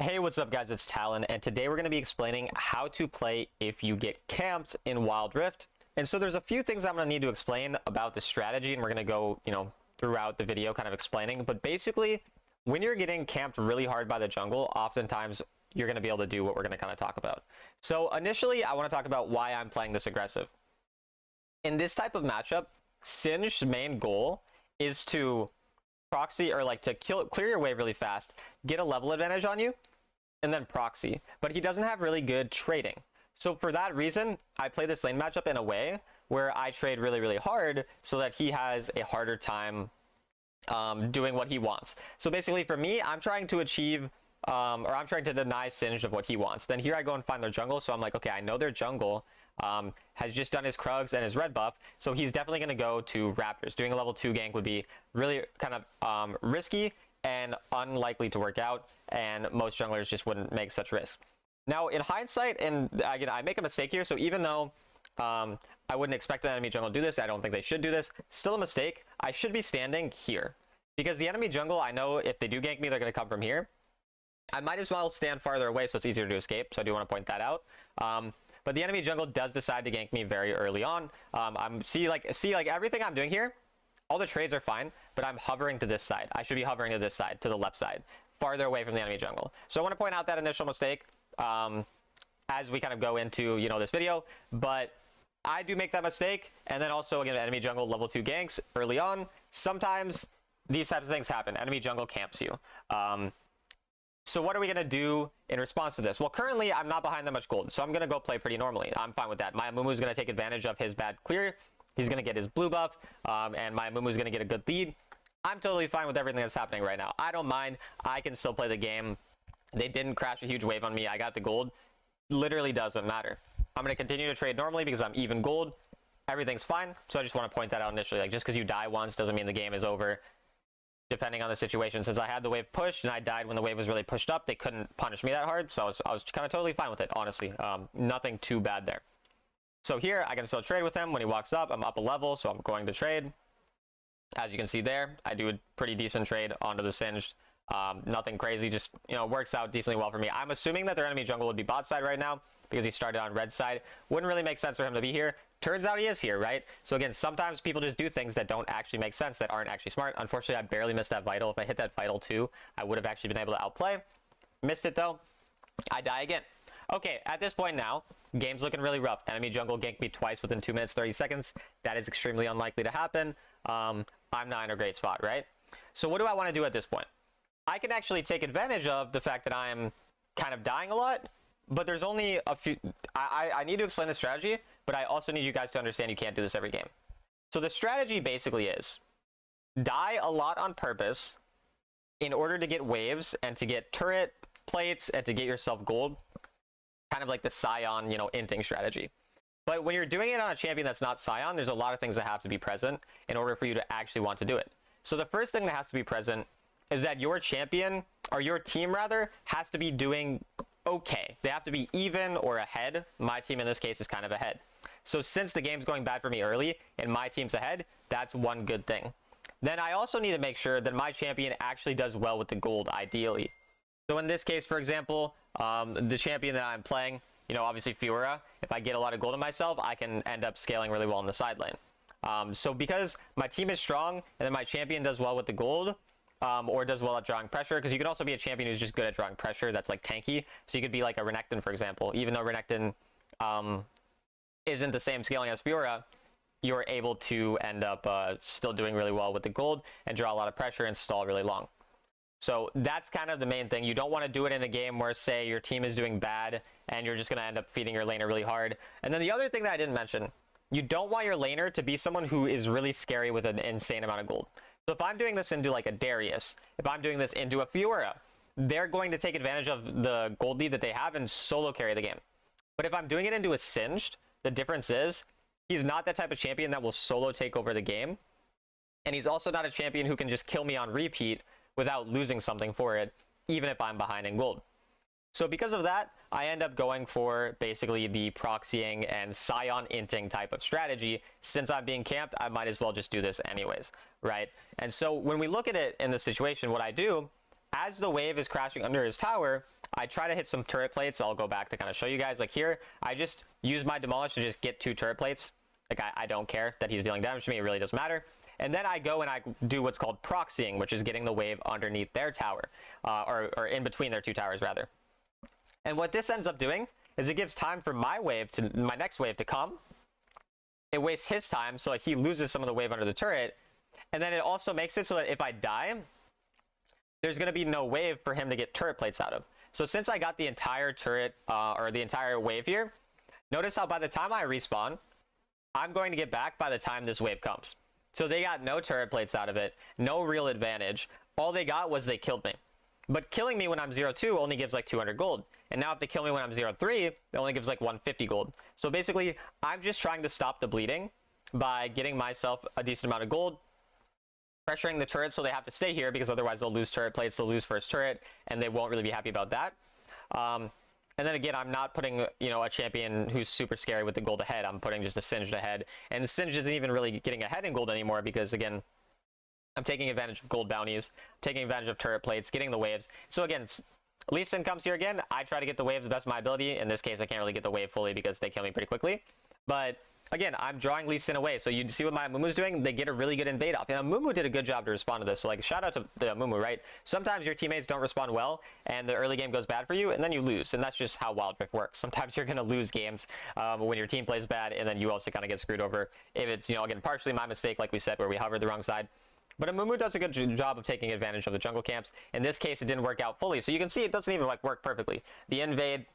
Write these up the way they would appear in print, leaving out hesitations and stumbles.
Hey, what's up guys, it's Talon, and today we're going to be explaining how to play if you get camped in Wild Rift. And so there's a few things I'm going to need to explain about the strategy, and we're going to go, throughout the video kind of explaining. But basically, when you're getting camped really hard by the jungle, oftentimes you're going to be able to do what we're going to kind of talk about. So initially, I want to talk about why I'm playing this aggressive. In this type of matchup, Singed's main goal is to proxy, or like to clear your wave really fast, get a level advantage on you, and then proxy. But he doesn't have really good trading. So for that reason, I play this lane matchup in a way where I trade really, really hard so that he has a harder time doing what he wants. So basically for me, I'm trying to achieve, or I'm trying to deny Singed of what he wants. Then here I go and find their jungle. So I'm like, okay, I know their jungle has just done his Krugs and his red buff. So he's definitely going to go to Raptors. Doing a level 2 gank would be really kind of risky and unlikely to work out, and most junglers just wouldn't make such risk. Now in hindsight, and again, I make a mistake here, so even though I wouldn't expect an enemy jungle to do this, I don't think they should do this, still a mistake. I should be standing here, because the enemy jungle, I know if they do gank me, they're going to come from here. I might as well stand farther away so it's easier to escape, so I do want to point that out. But the enemy jungle does decide to gank me very early on. See everything I'm doing here, all the trades are fine, but I'm hovering to this side. I should be hovering to this side, to the left side, farther away from the enemy jungle. So I want to point out that initial mistake as we kind of go into, this video. But I do make that mistake. And then also, again, enemy jungle level 2 ganks early on. Sometimes these types of things happen. Enemy jungle camps you. So what are we going to do in response to this? Well, currently, I'm not behind that much gold, so I'm going to go play pretty normally. I'm fine with that. My Amumu is going to take advantage of his bad clear. He's going to get his blue buff, and my Amumu is going to get a good lead. I'm totally fine with everything that's happening right now. I don't mind. I can still play the game. They didn't crash a huge wave on me. I got the gold. Literally doesn't matter. I'm going to continue to trade normally because I'm even gold. Everything's fine. So I just want to point that out initially. Like, just because you die once doesn't mean the game is over. Depending on the situation, since I had the wave pushed and I died when the wave was really pushed up, they couldn't punish me that hard. So I was kind of totally fine with it, honestly. Nothing too bad there. So here, I can still trade with him. When he walks up, I'm up a level, so I'm going to trade. As you can see there, I do a pretty decent trade onto the Singed. Nothing crazy, just, works out decently well for me. I'm assuming that their enemy jungle would be bot side right now because he started on red side. Wouldn't really make sense for him to be here. Turns out he is here, right? So again, sometimes people just do things that don't actually make sense, that aren't actually smart. Unfortunately, I barely missed that vital. If I hit that vital too, I would have actually been able to outplay. Missed it though. I die again. Okay, at this point now, game's looking really rough. Enemy jungle ganked me twice within 2 minutes, 30 seconds. That is extremely unlikely to happen. I'm not in a great spot, right? So what do I want to do at this point? I can actually take advantage of the fact that I'm kind of dying a lot, but there's only a few. I need to explain the strategy, but I also need you guys to understand you can't do this every game. So the strategy basically is die a lot on purpose in order to get waves and to get turret plates and to get yourself gold. Kind of like the Scion, inting strategy. But when you're doing it on a champion that's not Scion, there's a lot of things that have to be present in order for you to actually want to do it. So the first thing that has to be present is that your champion, or your team rather, has to be doing okay. They have to be even or ahead. My team in this case is kind of ahead. So since the game's going bad for me early and my team's ahead, that's one good thing. Then I also need to make sure that my champion actually does well with the gold, ideally. So in this case, for example, the champion that I'm playing, obviously Fiora, if I get a lot of gold in myself, I can end up scaling really well in the side lane. So because my team is strong and then my champion does well with the gold, or does well at drawing pressure, because you could also be a champion who's just good at drawing pressure, that's like tanky. So you could be like a Renekton, for example. Even though Renekton isn't the same scaling as Fiora, you're able to end up still doing really well with the gold and draw a lot of pressure and stall really long. So that's kind of the main thing. You don't want to do it in a game where, say, your team is doing bad and you're just going to end up feeding your laner really hard. And then the other thing that I didn't mention, you don't want your laner to be someone who is really scary with an insane amount of gold. So if I'm doing this into like a Darius, if I'm doing this into a Fiora, they're going to take advantage of the gold lead that they have and solo carry the game. But if I'm doing it into a Singed, the difference is he's not that type of champion that will solo take over the game. And he's also not a champion who can just kill me on repeat without losing something for it, even if I'm behind in gold. So because of that, I end up going for basically the proxying and Scion inting type of strategy. Since I'm being camped, I might as well just do this anyways, right? And so when we look at it in this situation, what I do, as the wave is crashing under his tower, I try to hit some turret plates. I'll go back to kind of show you guys. Like here, I just use my demolish to just get 2 turret plates. Like I don't care that he's dealing damage to me. It really doesn't matter. And then I go and I do what's called proxying, which is getting the wave underneath their tower, or in between their 2 towers rather. And what this ends up doing is it gives time for my next wave to come. It wastes his time, so like he loses some of the wave under the turret. And then it also makes it so that if I die, there's going to be no wave for him to get turret plates out of. So since I got the entire turret, or the entire wave here, notice how by the time I respawn, I'm going to get back by the time this wave comes. So they got no turret plates out of it, no real advantage. All they got was they killed me. But killing me when I'm 0-2 only gives like 200 gold. And now if they kill me when I'm 0-3, it only gives like 150 gold. So basically, I'm just trying to stop the bleeding by getting myself a decent amount of gold, pressuring the turret so they have to stay here because otherwise they'll lose turret plates, they'll lose first turret, and they won't really be happy about that. And then again, I'm not putting, you know, a champion who's super scary with the gold ahead. I'm putting just a Singed ahead. And Singed isn't even really getting ahead in gold anymore because, again, I'm taking advantage of gold bounties, taking advantage of turret plates, getting the waves. So again, Lee Sin comes here again. I try to get the wave the best of my ability. In this case, I can't really get the wave fully because they kill me pretty quickly. But again, I'm drawing Lee Sin away. So you see what my Amumu's doing? They get a really good invade off. And Amumu did a good job to respond to this. So like, shout out to the Amumu, right? Sometimes your teammates don't respond well and the early game goes bad for you and then you lose. And that's just how Wild Rift works. Sometimes you're going to lose games when your team plays bad and then you also kind of get screwed over. If it's, you know, again, partially my mistake, like we said, where we hovered the wrong side. But Amumu does a good job of taking advantage of the jungle camps. In this case, it didn't work out fully. So you can see it doesn't even like work perfectly. The invade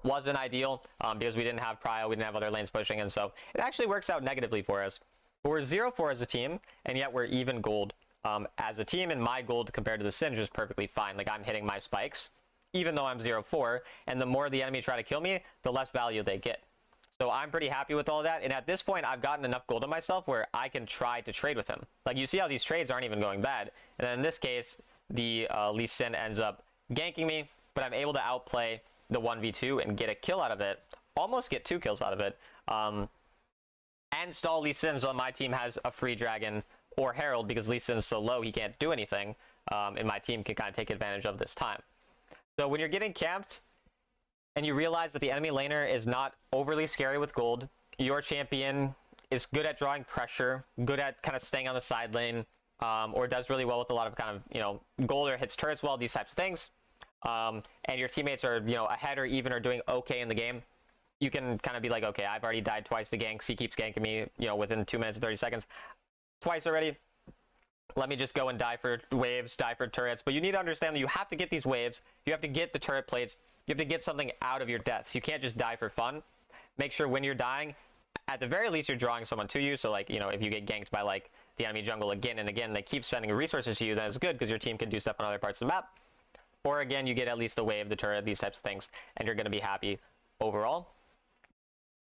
wasn't ideal because we didn't have prio, we didn't have other lanes pushing, and so it actually works out negatively for us. But we're 0-4 as a team, and yet we're even gold as a team, and my gold compared to the Singed is perfectly fine. Like I'm hitting my spikes, even though I'm 0-4, and the more the enemy try to kill me, the less value they get. So I'm pretty happy with all that, and at this point, I've gotten enough gold on myself where I can try to trade with him. Like you see how these trades aren't even going bad, and then in this case, the Lee Sin ends up ganking me, but I'm able to outplay the 1v2 and get a kill out of it, almost get 2 kills out of it, and stall Lee Sin on my team has a free dragon or herald because Lee Sin's so low he can't do anything, and my team can kind of take advantage of this time. So when you're getting camped and you realize that the enemy laner is not overly scary with gold, your champion is good at drawing pressure, good at kind of staying on the side lane, or does really well with a lot of kind of, you know, gold or hits turrets well, these types of things, and your teammates are, you know, ahead or even or doing okay in the game, you can kind of be like, okay, I've already died twice to ganks. He keeps ganking me, you know, within 2 minutes and 30 seconds. Twice already. Let me just go and die for waves, die for turrets. But you need to understand that you have to get these waves. You have to get the turret plates. You have to get something out of your deaths. You can't just die for fun. Make sure when you're dying, at the very least, you're drawing someone to you. So, like, you know, if you get ganked by, like, the enemy jungle again and again, they keep spending resources to you, then it's good because your team can do stuff on other parts of the map. Or, again, you get at least a wave, the turret, these types of things, and you're going to be happy overall.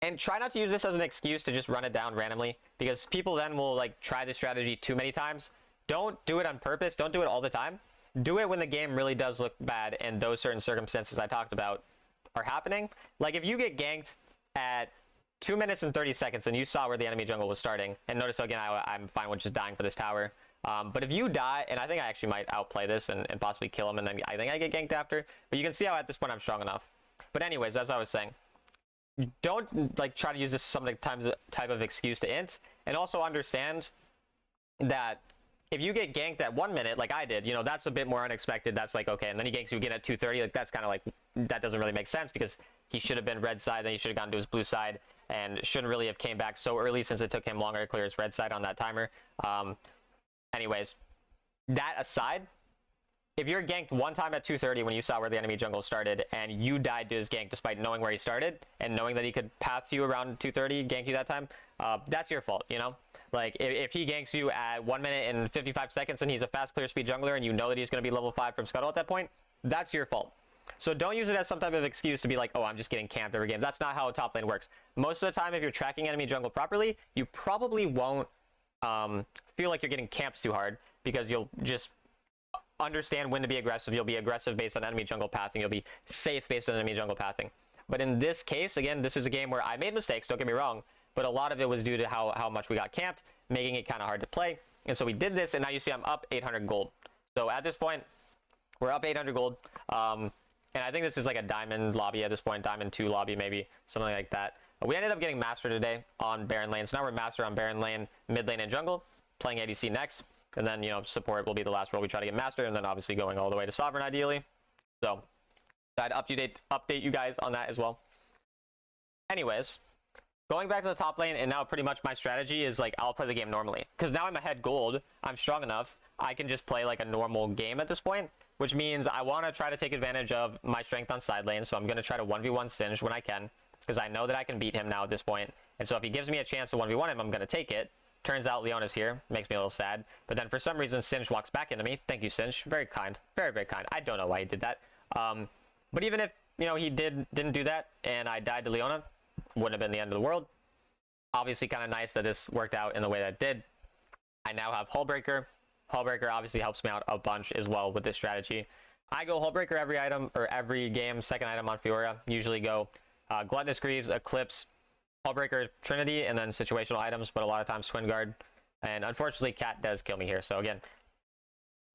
And try not to use this as an excuse to just run it down randomly, because people then will, like, try this strategy too many times. Don't do it on purpose. Don't do it all the time. Do it when the game really does look bad and those certain circumstances I talked about are happening. Like, if you get ganked at 2 minutes and 30 seconds and you saw where the enemy jungle was starting, and notice, again, I'm fine with just dying for this tower. But if you die, and I think I actually might outplay this and possibly kill him, and then I think I get ganked after. But you can see how at this point I'm strong enough. But anyways, as I was saying, don't, like, try to use this as some type of excuse to int, and also understand that if you get ganked at 1 minute, like I did, you know, that's a bit more unexpected. That's like, okay, and then he ganks you again at 2:30. Like, that's kind of like, that doesn't really make sense because he should have been red side, then he should have gone to his blue side, and shouldn't really have came back so early since it took him longer to clear his red side on that timer. Anyways, that aside, if you're ganked one time at 2:30 when you saw where the enemy jungle started and you died to his gank despite knowing where he started and knowing that he could path to you around 2:30, gank you that time, that's your fault, you know? Like, if he ganks you at 1 minute and 55 seconds and he's a fast clear speed jungler and you know that he's going to be level 5 from Scuttle at that point, that's your fault. So don't use it as some type of excuse to be like, oh, I'm just getting camped every game. That's not how top lane works. Most of the time, if you're tracking enemy jungle properly, you probably won't feel like you're getting camped too hard because you'll just understand when to be aggressive. You'll be aggressive based on enemy jungle pathing. You'll be safe based on enemy jungle pathing. But in this case, again, this is a game where I made mistakes, don't get me wrong, but a lot of it was due to how much we got camped, making it kind of hard to play. And so we did this, and now you see I'm up 800 gold. So at this point, we're up 800 gold. And I think this is like a diamond lobby at this point, diamond 2 lobby maybe, something like that. We ended up getting master today on Baron lane. So now we're master on Baron lane, mid lane, and jungle, playing ADC next. And then, you know, support will be the last role we try to get master, and then obviously going all the way to sovereign ideally. So I'd update you guys on that as well. Anyways, going back to the top lane, and now pretty much my strategy is like I'll play the game normally. Because now I'm ahead gold, I'm strong enough, I can just play like a normal game at this point. Which means I want to try to take advantage of my strength on side lane. So I'm going to try to 1v1 Singed when I can. Because I know that I can beat him now at this point. And so if he gives me a chance to 1v1 him, I'm going to take it. Turns out Leona's here. Makes me a little sad. But then for some reason, Singed walks back into me. Thank you, Singed. Very kind. Very, very kind. I don't know why he did that. But even if, you know, he didn't do that and I died to Leona, wouldn't have been the end of the world. Obviously kind of nice that this worked out in the way that it did. I now have Hullbreaker. Hullbreaker obviously helps me out a bunch as well with this strategy. I go Hullbreaker every item, or every game, second item on Fiora. Usually go Gluttonous Greaves, Eclipse, Hullbreaker, Trinity, and then situational items, but a lot of times Twin Guard. And unfortunately, Cat does kill me here. So again,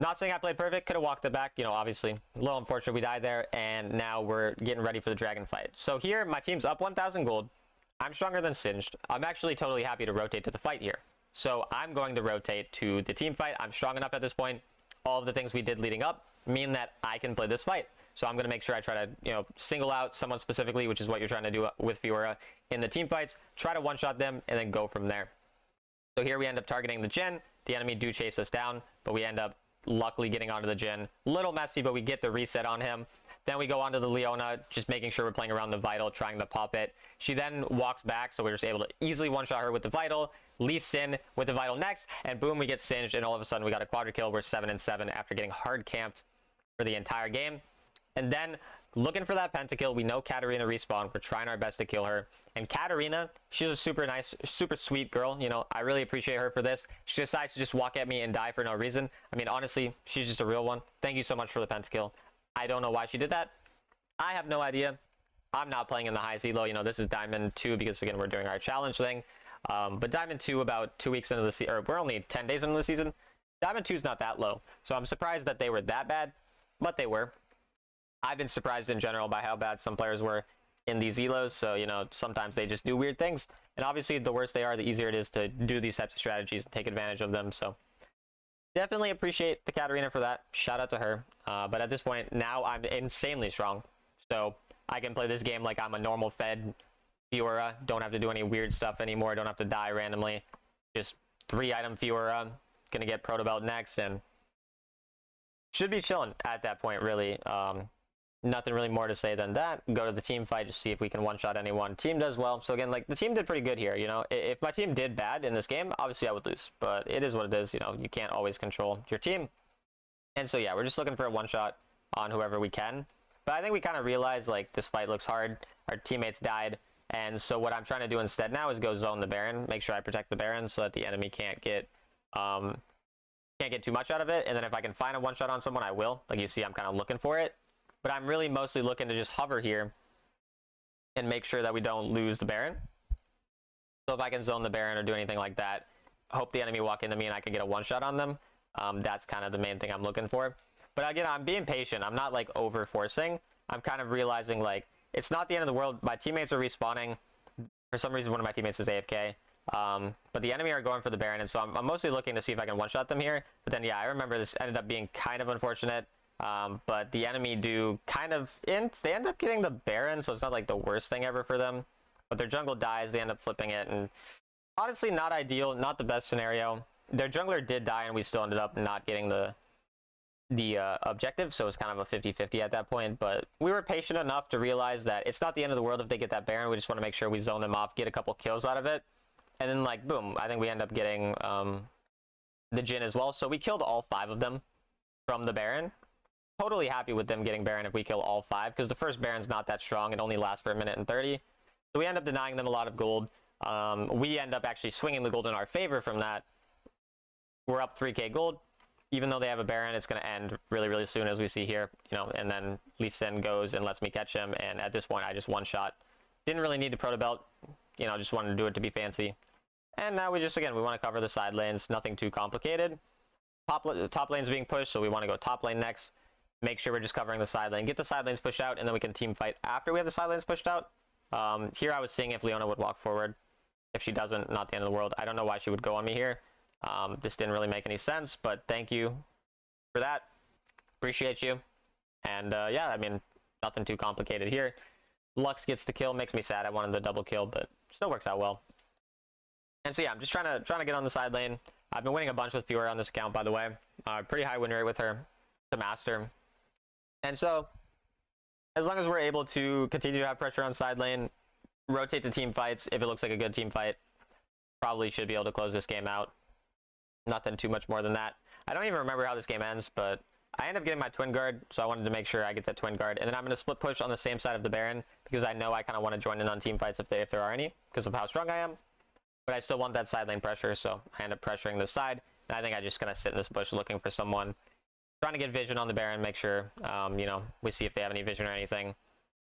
not saying I played perfect, could have walked it back, you know, obviously. A little unfortunate we died there, and now we're getting ready for the dragon fight. So here, my team's up 1,000 gold. I'm stronger than Singed. I'm actually totally happy to rotate to the fight here. So I'm going to rotate to the team fight. I'm strong enough at this point. All of the things we did leading up mean that I can play this fight. So I'm going to make sure I try to, you know, single out someone specifically, which is what you're trying to do with Fiora in the team fights. Try to one-shot them and then go from there. So here we end up targeting the Jhin. The enemy do chase us down, but we end up luckily getting onto the Jhin. Little messy, but we get the reset on him. Then we go onto the Leona, just making sure we're playing around the Vital, trying to pop it. She then walks back, so we're just able to easily one-shot her with the Vital, Lee Sin with the Vital next, and boom, we get Singed, and all of a sudden we got a quadra kill. We're 7-7 after getting hard camped for the entire game. And then looking for that Pentakill, we know Katarina respawned. We're trying our best to kill her. And Katarina, she's a super nice, super sweet girl. You know, I really appreciate her for this. She decides to just walk at me and die for no reason. I mean, honestly, she's just a real one. Thank you so much for the Pentakill. I don't know why she did that. I have no idea. I'm not playing in the highest elo. You know, this is Diamond 2 because, again, we're doing our challenge thing. But Diamond 2, about 2 weeks into the season, or we're only 10 days into the season. Diamond 2 is not that low. So I'm surprised that they were that bad, but they were. I've been surprised in general by how bad some players were in these elos. So, you know, sometimes they just do weird things. And obviously, the worse they are, the easier it is to do these types of strategies and take advantage of them. So definitely appreciate the Katarina for that. Shout out to her. But at this point, now I'm insanely strong. So I can play this game like I'm a normal fed Fiora. Don't have to do any weird stuff anymore. Don't have to die randomly. Just 3-item Fiora. Gonna get Proto Belt next and should be chilling at that point, really. Nothing really more to say than that. Go to the team fight, just see if we can one-shot anyone. Team does well. So again, like, the team did pretty good here, you know. If my team did bad in this game, obviously I would lose. But it is what it is, you know. You can't always control your team. And so, yeah, we're just looking for a one-shot on whoever we can. But I think we kind of realized, like, this fight looks hard. Our teammates died. And so what I'm trying to do instead now is go zone the Baron. Make sure I protect the Baron so that the enemy can't get too much out of it. And then if I can find a one-shot on someone, I will. Like you see, I'm kind of looking for it. But I'm really mostly looking to just hover here and make sure that we don't lose the Baron. So if I can zone the Baron or do anything like that, hope the enemy walk into me and I can get a one-shot on them. That's kind of the main thing I'm looking for. But again, I'm being patient. I'm not like over forcing. I'm kind of realizing like it's not the end of the world. My teammates are respawning. For some reason, one of my teammates is AFK. But the enemy are going for the Baron, and so I'm mostly looking to see if I can one-shot them here. But then, yeah, I remember this ended up being kind of unfortunate. But the enemy do kind of they end up getting the Baron, so it's not like the worst thing ever for them. But their jungle dies, they end up flipping it, and honestly, not ideal, not the best scenario. Their jungler did die, and we still ended up not getting the objective, so it's kind of a 50-50 at that point. But we were patient enough to realize that it's not the end of the world if they get that Baron. We just want to make sure we zone them off, get a couple kills out of it, and then, like, boom, I think we end up getting the Jhin as well. So we killed all 5 of them from the Baron. Totally happy with them getting Baron if we kill all 5, because the first Baron's not that strong. It only lasts for 1 minute and 30. So we end up denying them a lot of gold. We end up actually swinging the gold in our favor from that. We're up 3k gold. Even though they have a Baron, it's going to end really, really soon, as we see here. You know, and then Lee Sin goes and lets me catch him. And at this point, I just one-shot. Didn't really need the Proto Belt. You know, just wanted to do it to be fancy. And now we just, again, we want to cover the side lanes. Nothing too complicated. Top lane's being pushed, so we want to go top lane next. make sure we're just covering the side lane, get the side lanes pushed out, and then we can team fight after we have the side lanes pushed out. Here I was seeing if Leona would walk forward. If she doesn't, not the end of the world. I don't know why she would go on me here. This didn't really make any sense, but thank you for that. Appreciate you. And yeah, I mean, nothing too complicated here. Lux gets the kill, makes me sad. I wanted the double kill, but still works out well. And so yeah, I'm just trying to get on the side lane. I've been winning a bunch with Fiora on this account, by the way. Pretty high win rate with her, the master. And so, as long as we're able to continue to have pressure on side lane, rotate the team fights, if it looks like a good team fight, probably should be able to close this game out. Nothing too much more than that. I don't even remember how this game ends, but I end up getting my twin guard, so I wanted to make sure I get that twin guard. And then I'm going to split push on the same side of the Baron, because I know I kind of want to join in on team fights if there are any, because of how strong I am. But I still want that side lane pressure, so I end up pressuring this side. And I think I'm just going to sit in this bush looking for someone, trying to get vision on the Baron, make sure, you know, we see if they have any vision or anything.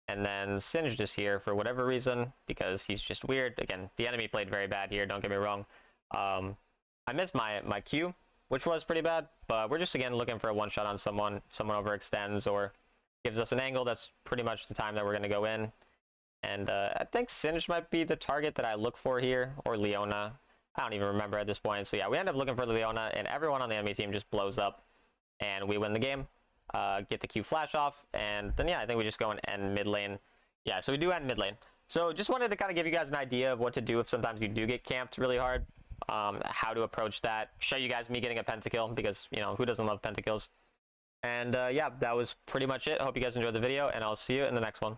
And then Singed is here for whatever reason, because he's just weird. Again, the enemy played very bad here, don't get me wrong. I missed my Q, which was pretty bad, but we're just, again, looking for a one-shot on someone. If someone overextends or gives us an angle, that's pretty much the time that we're going to go in. And I think Singed might be the target that I look for here, or Leona. I don't even remember at this point. So yeah, we end up looking for Leona, and everyone on the enemy team just blows up, and we win the game. Get the Q flash off, and then yeah, I think we just go and end mid lane. Yeah, so we do end mid lane. So just wanted to kind of give you guys an idea of what to do if sometimes you do get camped really hard, how to approach that, show you guys me getting a pentakill, because, you know, who doesn't love pentakills? And yeah, that was pretty much it. Hope you guys enjoyed the video, and I'll see you in the next one.